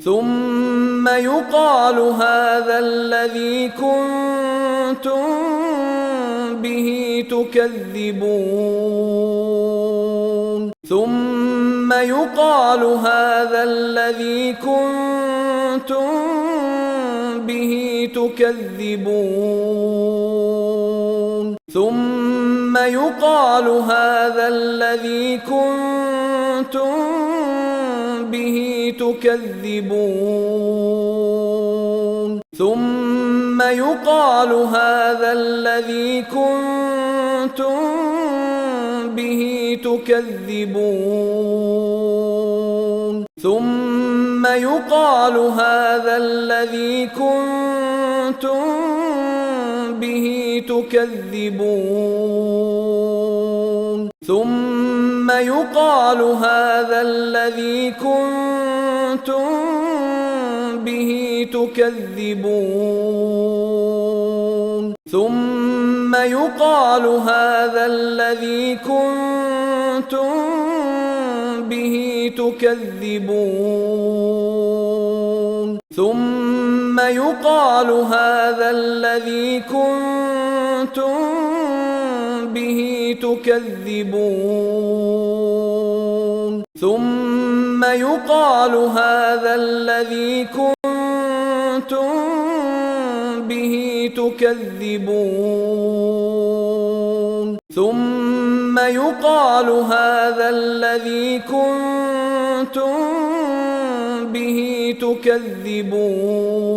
ثم يقال هذا الذي كنتم به تكذبون ثم يقال هذا الذي كنتم به تكذبون ثم يقال هذا الذي كنتم به تكذبون ثم يقال هذا الذي كنتم به تكذبون ثم يقال هذا الذي كنتم به تكذبون ثم يقال هذا الذي كنتم به تكذبون ثم يقال هذا الذي كنتم به تكذبون ثم يقال هذا الذي كنتم به تكذبون ثم يقال هذا الذي كنتم به تكذبون ثم يقال هذا الذي كنتم به تكذبون